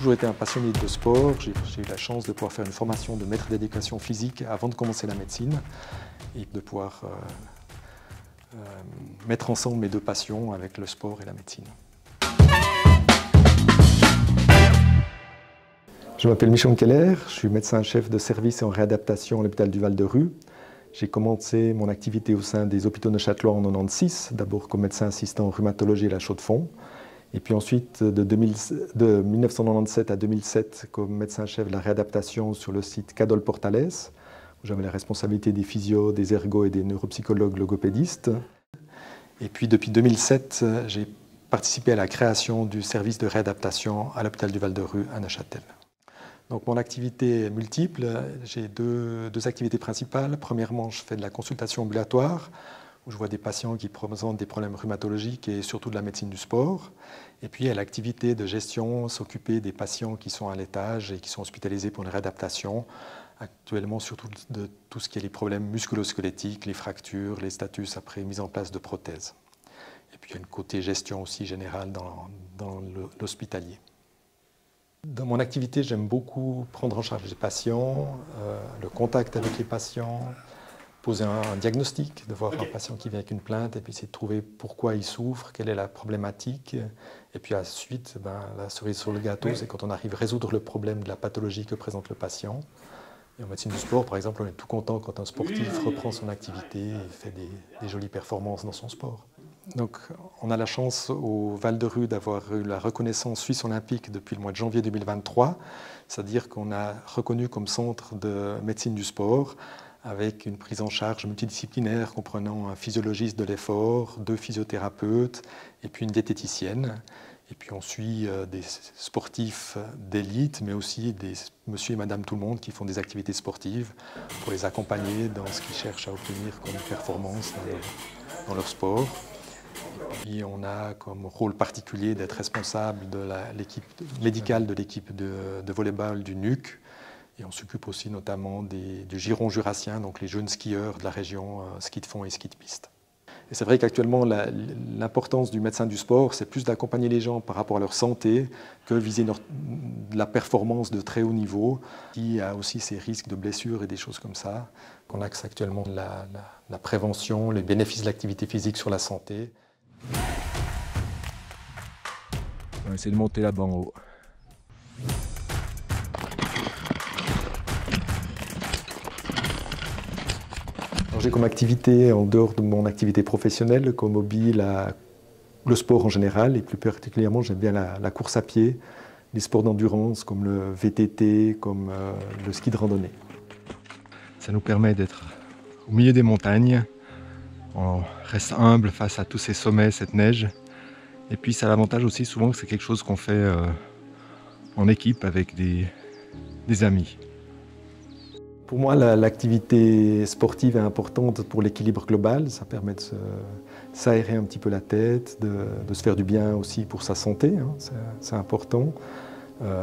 toujours été un passionné de sport. J'ai eu la chance de pouvoir faire une formation de maître d'éducation physique avant de commencer la médecine et de pouvoir mettre ensemble mes deux passions avec le sport et la médecine. Je m'appelle Michel Keller, je suis médecin-chef de service et en réadaptation à l'hôpital du Val-de-Rue. J'ai commencé mon activité au sein des hôpitaux de Châtellerault en 1996, d'abord comme médecin assistant en rhumatologie à la Chaux-de-Fonds, et puis ensuite de 1997 à 2007 comme médecin-chef de la réadaptation sur le site Cadol-Portales, où j'avais la responsabilité des physios, des ergos et des neuropsychologues logopédistes. Et puis depuis 2007, j'ai participé à la création du service de réadaptation à l'hôpital du Val-de-Rue à Neuchâtel. Donc mon activité est multiple, j'ai deux activités principales. Premièrement, je fais de la consultation ambulatoire, où je vois des patients qui présentent des problèmes rhumatologiques et surtout de la médecine du sport. Et puis il y a l'activité de gestion, s'occuper des patients qui sont à l'étage et qui sont hospitalisés pour une réadaptation. Actuellement, surtout de tout ce qui est les problèmes musculo-squelettiques, les fractures, les status après mise en place de prothèses. Et puis il y a une côté gestion aussi générale dans l'hospitalier. Dans mon activité, j'aime beaucoup prendre en charge les patients, le contact avec les patients, poser un diagnostic, de voir un patient qui vient avec une plainte et puis essayer de trouver pourquoi il souffre, quelle est la problématique. Et puis ensuite, la cerise sur le gâteau, c'est quand on arrive à résoudre le problème de la pathologie que présente le patient. Et en médecine du sport, par exemple, on est tout content quand un sportif reprend son activité et fait des jolies performances dans son sport. Donc, on a la chance au Val-de-Rue d'avoir eu la reconnaissance suisse olympique depuis le mois de janvier 2023, c'est-à-dire qu'on a reconnu comme centre de médecine du sport avec une prise en charge multidisciplinaire comprenant un physiologiste de l'effort, 2 physiothérapeutes et puis une diététicienne. Et puis on suit des sportifs d'élite, mais aussi des monsieur et madame tout le monde qui font des activités sportives pour les accompagner dans ce qu'ils cherchent à obtenir comme performance dans leur sport. Et puis on a comme rôle particulier d'être responsable de l'équipe médicale de l'équipe de volleyball du NUC. Et on s'occupe aussi notamment du giron jurassien, donc les jeunes skieurs de la région ski de fond et ski de piste. Et c'est vrai qu'actuellement, l'importance du médecin du sport, c'est plus d'accompagner les gens par rapport à leur santé que viser la performance de très haut niveau, qui a aussi ses risques de blessures et des choses comme ça. On axe actuellement la prévention, les bénéfices de l'activité physique sur la santé. On va essayer de monter là-bas en haut. J'ai comme activité, en dehors de mon activité professionnelle, comme hobby, le sport en général, et plus particulièrement j'aime bien la course à pied, les sports d'endurance comme le VTT, comme le ski de randonnée. Ça nous permet d'être au milieu des montagnes, on reste humble face à tous ces sommets, cette neige, et puis ça a l'avantage aussi souvent que c'est quelque chose qu'on fait en équipe avec des amis. Pour moi, l'activité sportive est importante pour l'équilibre global. Ça permet de s'aérer un petit peu la tête, de se faire du bien aussi pour sa santé, hein, c'est important.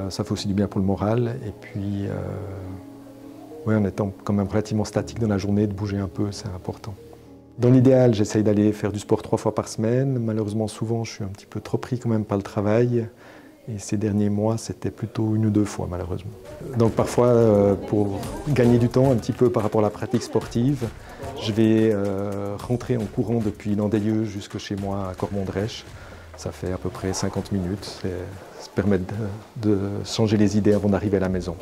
Ça fait aussi du bien pour le moral. Et puis, en étant quand même relativement statique dans la journée, de bouger un peu, c'est important. Dans l'idéal, j'essaye d'aller faire du sport 3 fois par semaine. Malheureusement, souvent, je suis un petit peu trop pris quand même par le travail. Et ces derniers mois, c'était plutôt 1 ou 2 fois, malheureusement. Donc parfois, pour gagner du temps un petit peu par rapport à la pratique sportive, je vais rentrer en courant depuis Landelieu jusque chez moi à Cormont-Drèche. Ça fait à peu près 50 minutes. Ça permet de changer les idées avant d'arriver à la maison.